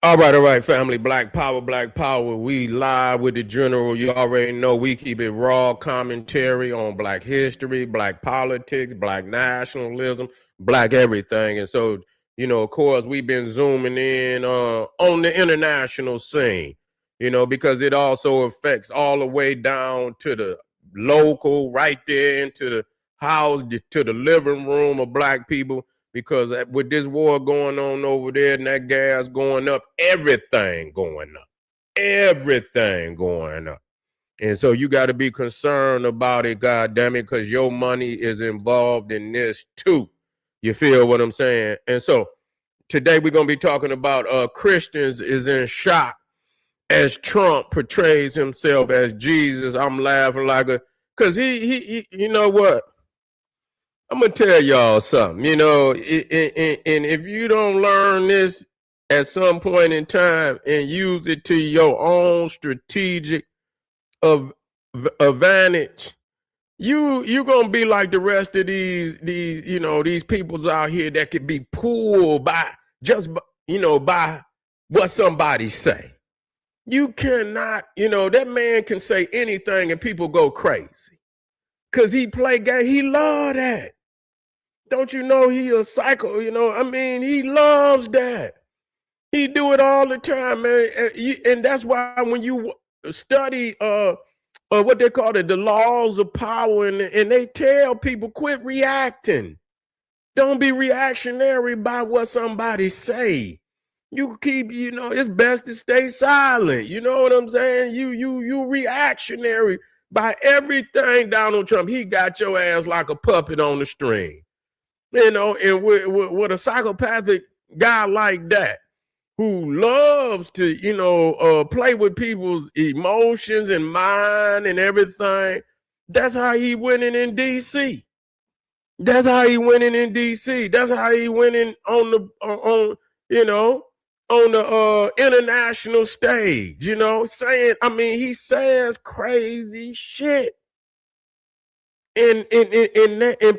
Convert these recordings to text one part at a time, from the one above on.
All right, family. Black Power, Black Power. We live with the general. You already know we keep it raw commentary on Black history, Black politics, Black nationalism, Black everything. And so, of course, we've been zooming in on the international scene, because it also affects all the way down to the local, right there into the house, to the living room of Black people, because with this war going on over there and that gas going up, everything going up. Everything going up. And so you got to be concerned about it, God damn it, because your money is involved in this too. You feel what I'm saying? And so today we're going to be talking about Christians is in shock as Trump portrays himself as Jesus. I'm laughing like because he you know what? I'm gonna tell y'all something, and if you don't learn this at some point in time and use it to your own strategic advantage, you're gonna be like the rest of these peoples out here that could be pulled by just by what somebody say. You cannot, that man can say anything and people go crazy because he play game. He love that. Don't you know he a psycho? He loves that. He do it all the time, man. And that's why when you study what they call it, the laws of power, and they tell people quit reacting. Don't be reactionary by what somebody say. You keep, it's best to stay silent. You know what I'm saying? You reactionary by everything Donald Trump. He got your ass like a puppet on the string. And with a psychopathic guy like that, who loves to, play with people's emotions and mind and everything, that's how he winning in D.C. That's how he winning in D.C. That's how he winning on the international stage, he says crazy shit. And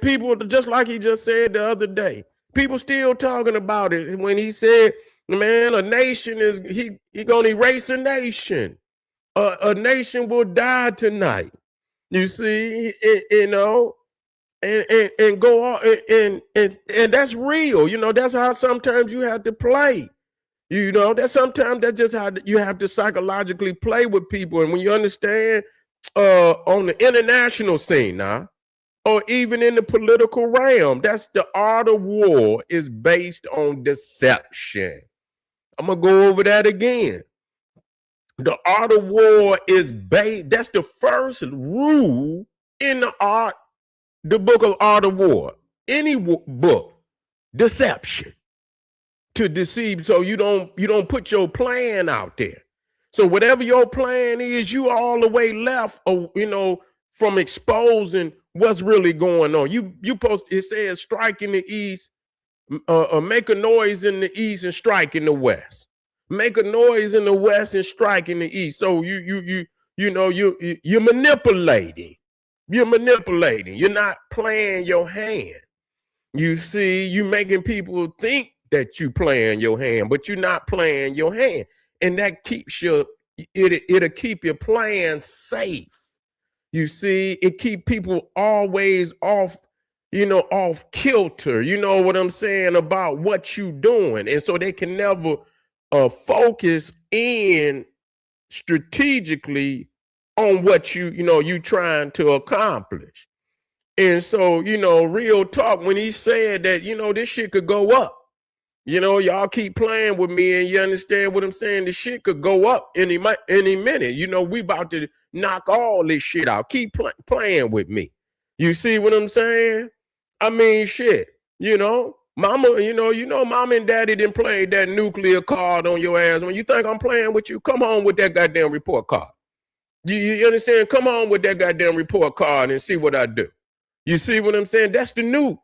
people, just like he just said the other day, people still talking about it when he said, man, a nation is he gonna erase a nation. A nation will die tonight. You see, and go on, and that's real. That's how sometimes you have to play. That's sometimes that's just how you have to psychologically play with people. And when you understand on the international scene now, or even in the political realm, that's the art of war is based on deception. I'm going to go over that again. The art of war is based, that's the first rule in the book of Art of War. Any book, deception. To deceive, so you don't put your plan out there. So whatever your plan is, you all the way left, from exposing what's really going on. You post, it says strike in the east, make a noise in the east and strike in the west. Make a noise in the west and strike in the east. So you're manipulating. You're manipulating. You're not playing your hand. You see, you making people think that you playing your hand, but you're not playing your hand. And that keeps it'll keep your plan safe. You see, it keep people always off kilter. You know what I'm saying about what you doing. And so they can never focus in strategically on what you trying to accomplish. And so, real talk, when he said that, this shit could go up. Y'all keep playing with me and you understand what I'm saying? The shit could go up any minute. We about to knock all this shit out. Keep playing with me. You see what I'm saying? Shit, mama, mom and daddy didn't play that nuclear card on your ass. When you think I'm playing with you, come on with that goddamn report card. You understand? Come on with that goddamn report card and see what I do. You see what I'm saying? That's the nuke.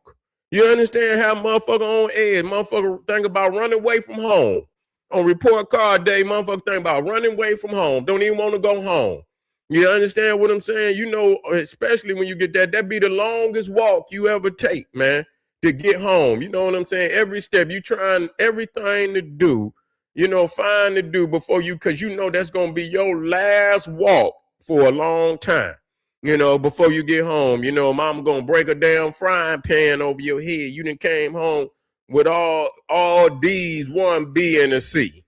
You understand how motherfucker on edge, motherfucker think about running away from home. On report card day, motherfucker think about running away from home. Don't even want to go home. You understand what I'm saying? Especially when you get that be the longest walk you ever take, man, to get home. You know what I'm saying? Every step, you trying everything to do find to do before you, because that's going to be your last walk for a long time. Before you get home, mom going to break a damn frying pan over your head. You done came home with all D's, one B and a C.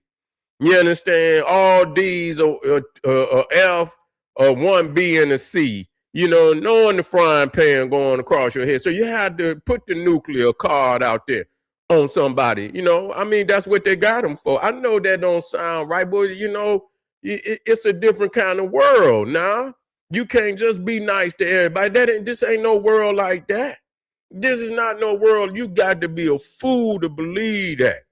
You understand? All D's, a F, a one B and a C. Knowing the frying pan going across your head. So you had to put the nuclear card out there on somebody. That's what they got them for. I know that don't sound right, but it's a different kind of world now. You can't just be nice to everybody. This ain't no world like that. This is not no world. You got to be a fool to believe that.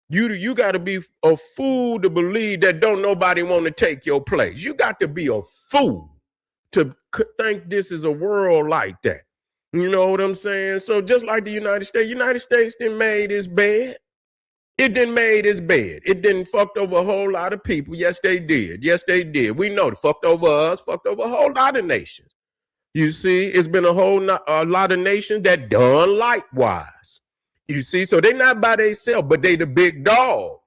You got to be a fool to believe that don't nobody want to take your place. You got to be a fool to think this is a world like that. You know what I'm saying? So just like the United States didn't made its bed. It didn't made its bed. It didn't fucked over a whole lot of people. Yes, they did. Yes, they did. We know it fucked over us, fucked over a whole lot of nations. You see, it's been a lot of nations that done likewise. You see, so they not by themselves, but they the big dog.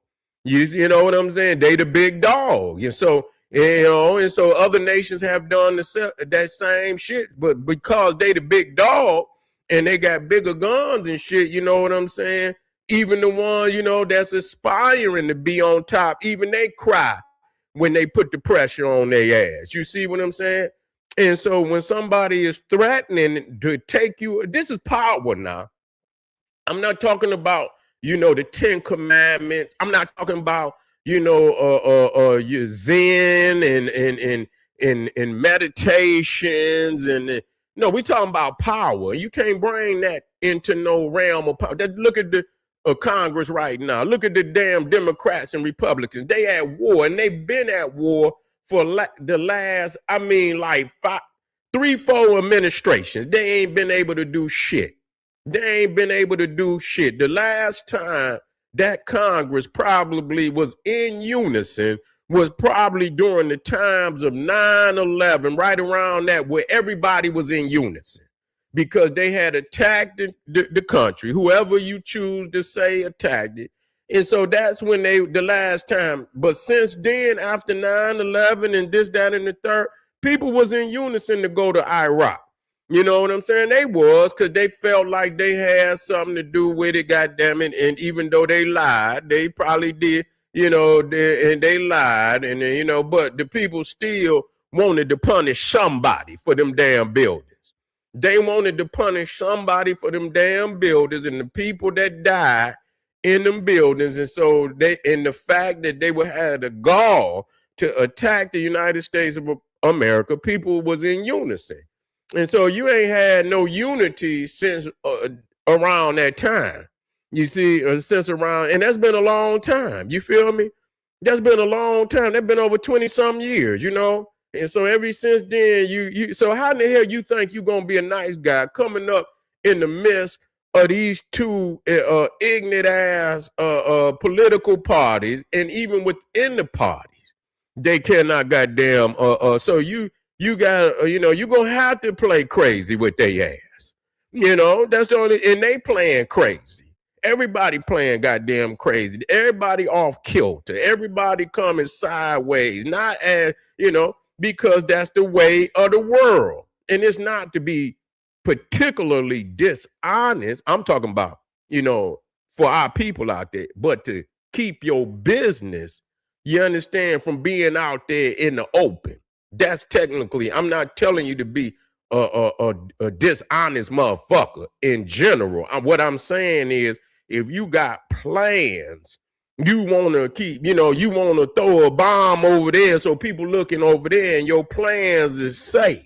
You know what I'm saying? They the big dog. And so, and so other nations have done that same shit, but because they the big dog and they got bigger guns and shit, you know what I'm saying? Even the one, that's aspiring to be on top, even they cry when they put the pressure on their ass. You see what I'm saying? And so when somebody is threatening to take you, this is power now. I'm not talking about, the 10 Commandments. I'm not talking about, your Zen and meditations no, we talking about power. You can't bring that into no realm of power. Look at the Congress right now. Look at the damn Democrats and Republicans. They at war, and they've been at war for the last, 3-4 administrations. They ain't been able to do shit. They ain't been able to do shit. The last time that Congress probably was in unison was probably during the times of 9/11, right around that, where everybody was in unison because they had attacked the country, whoever you choose to say attacked it. And so that's when the last time. But since then, after 9/11 and this, that, and the third, people was in unison to go to Iraq. You know what I'm saying? They was, because they felt like they had something to do with it, goddammit. And even though they lied, they probably did, and they lied, and but the people still wanted to punish somebody for them damn buildings. They wanted to punish somebody for them damn buildings and the people that died in them buildings. And so the fact that they would have the gall to attack the United States of America, people was in unison. And so you ain't had no unity since around that time. You see, since around, and that's been a long time. You feel me? That's been a long time. That's been over 20-some years, And so ever since then, so how in the hell you think you gonna be a nice guy coming up in the midst of these two ignorant ass political parties, and even within the parties, they cannot goddamn so you got you're gonna have to play crazy with their ass. That's the only, and they playing crazy. Everybody playing goddamn crazy. Everybody off kilter. Everybody coming sideways. Not as, because that's the way of the world. And it's not to be particularly dishonest. I'm talking about, for our people out there, but to keep your business, you understand, from being out there in the open. That's technically, I'm not telling you to be a dishonest motherfucker in general. What I'm saying is, if you got plans, you want to keep, you want to throw a bomb over there so people looking over there and your plans is safe.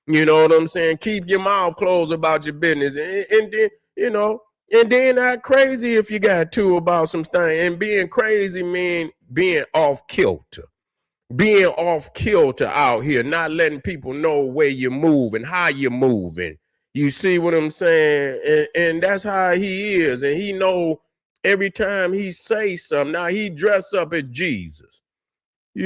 You know what I'm saying? Keep your mouth closed about your business. And then, and then act crazy if you got to about some things. And being crazy mean being off kilter. Being off kilter out here, not letting people know where you're moving, how you're moving. You see what I'm saying? And that's how he is. And he know every time he say something. Now he dress up as Jesus. He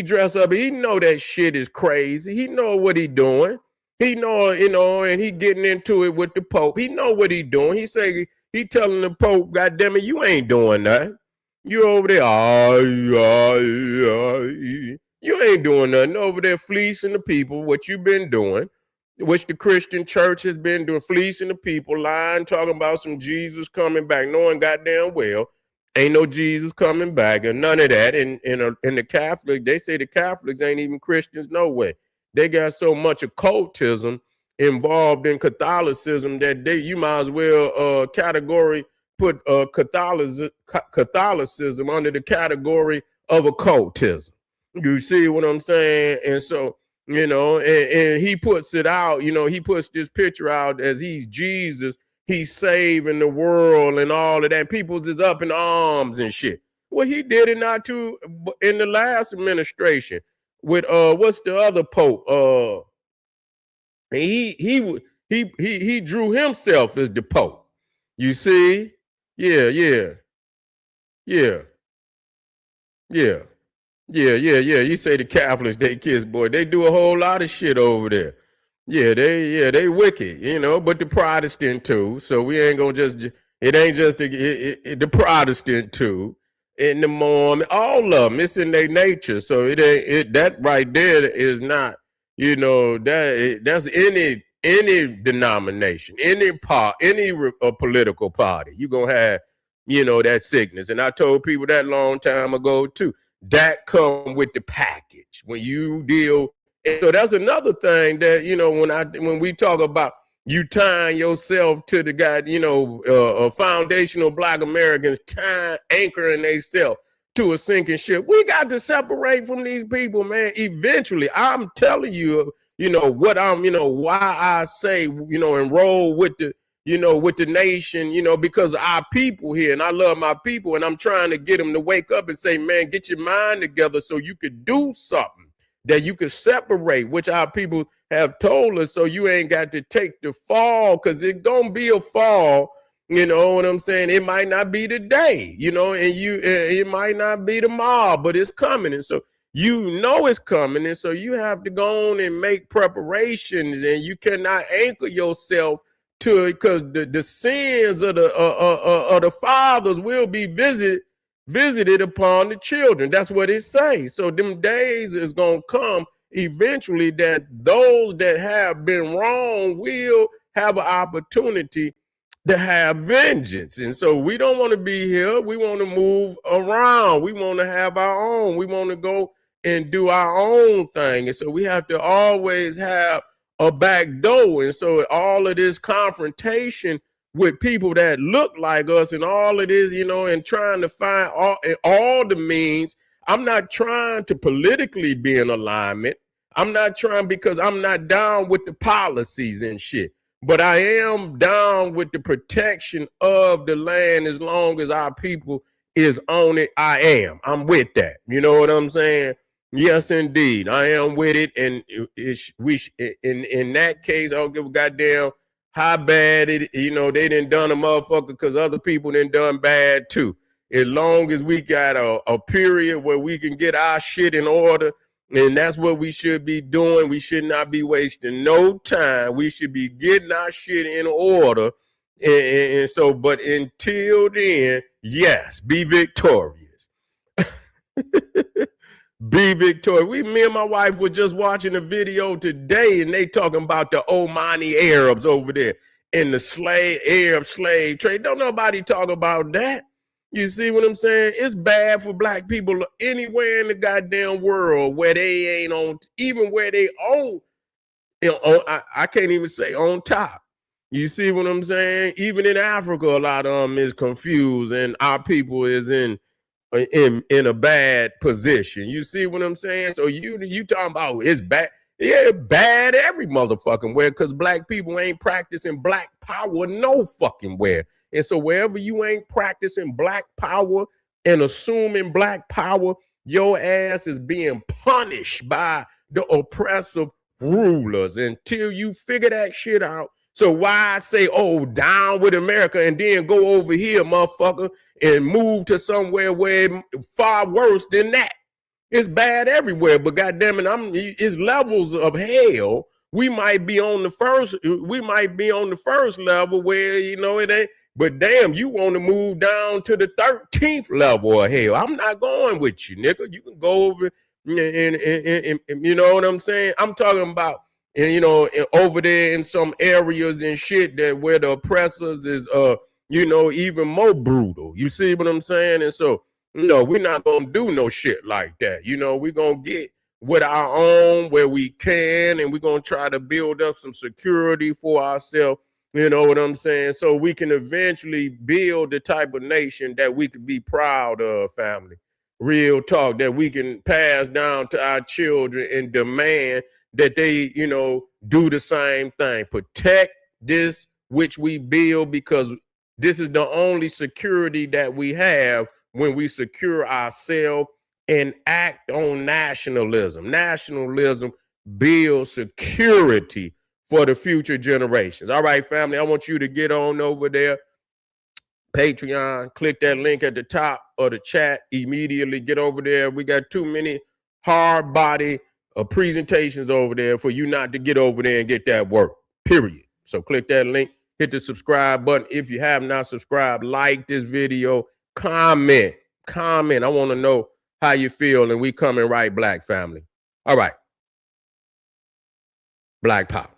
dress up. He know that shit is crazy. He know what he doing. He know, and he getting into it with the Pope. He know what he doing. He telling the Pope, God damn it, you ain't doing that. You over there, you ain't doing nothing over there fleecing the people, what you been doing, which the Christian church has been doing, fleecing the people, lying, talking about some Jesus coming back, knowing goddamn well ain't no Jesus coming back and none of that. And in the Catholic, they say the Catholics ain't even Christians, no way. They got so much occultism involved in Catholicism that you might as well put Catholicism under the category of occultism. You see what I'm saying? And so, and he puts it out, he puts this picture out as he's Jesus, he's saving the world and all of that. People's is up in arms and shit. Well, he did it not too in the last administration with what's the other pope? He drew himself as the pope. You see? Yeah. You say the Catholics, they kids, boy, they do a whole lot of shit over there. They wicked, but the Protestant too. So we ain't gonna it ain't just the Protestant too, and the Mormon, all of them. It's in their nature. So it ain't that right there is not, that's any denomination, any political party. You gonna have, that sickness. And I told people that long time ago too. That come with the package when you deal. And so that's another thing that, when we talk about you tying yourself to the guy, foundational Black Americans anchoring themselves to a sinking ship. We got to separate from these people, man. Eventually, I'm telling you, what why I say, enroll with the nation, because of our people here, and I love my people, and I'm trying to get them to wake up and say, man, get your mind together so you could do something that you could separate, which our people have told us, so you ain't got to take the fall, because it's gonna be a fall. You know what I'm saying? It might not be today, and it might not be tomorrow, but it's coming. And so it's coming, and so you have to go on and make preparations, and you cannot anchor yourself to it, because the sins of the fathers will be visited upon the children. That's what it says. So them days is gonna come eventually that those that have been wrong will have an opportunity to have vengeance. And so we don't want to be here. We want to move around. We want to have our own. We want to go and do our own thing. And so we have to always have a back door. And so all of this confrontation with people that look like us and all of this, and trying to find all the means. I'm not trying to politically be in alignment. I'm not trying, because I'm not down with the policies and shit. But I am down with the protection of the land as long as our people is on it. I'm with that. You know what I'm saying? Yes, indeed. I am with it. And in that case, I don't give a goddamn how bad it, they done a motherfucker, because other people done bad too. As long as we got a period where we can get our shit in order, and that's what we should be doing. We should not be wasting no time. We should be getting our shit in order. And so, but until then, yes, be victorious. Be victorious. Me and my wife were just watching a video today, and they talking about the Omani Arabs over there in the Arab slave trade. Don't nobody talk about that. You see what I'm saying? It's bad for Black people anywhere in the goddamn world where they ain't on, even where they own, I can't even say on top. You see what I'm saying? Even in Africa, a lot of them is confused, and our people is in a bad position. You see what I'm saying? So you talking about it's bad. Yeah, it's bad every motherfucking where, because Black people ain't practicing Black power no fucking where. And so wherever you ain't practicing Black power and assuming Black power, your ass is being punished by the oppressive rulers until you figure that shit out. So why I say, down with America, and then go over here, motherfucker, and move to somewhere where it's far worse than that. It's bad everywhere, but goddamn it, it's levels of hell we might be on the first level where, you know, it ain't, but damn, you want to move down to the 13th level of hell. I'm not going with you, nigga. You can go over and you know what I'm saying? I'm talking about, and you know, over there in some areas and shit that where the oppressors is you know, even more brutal. You see what I'm saying? And so, you know, we're not gonna do no shit like that. You know, we're gonna get with our own where we can, and we're gonna try to build up some security for ourselves. You know what I'm saying? So we can eventually build the type of nation that we could be proud of, family. Real talk, that we can pass down to our children and demand that they, you know, do the same thing. Protect this which we build, because this is the only security that we have when we secure ourselves and act on nationalism. Nationalism builds security for the future generations. All right, family, I want you to get on over there, Patreon, click that link at the top of the chat immediately. Get over there. We got too many hard body presentations over there for you not to get over there and get that work, period. So click that link, hit the subscribe button. If you have not subscribed, like this video, comment. I want to know how you feel, and we coming right, Black family. All right. Black Power.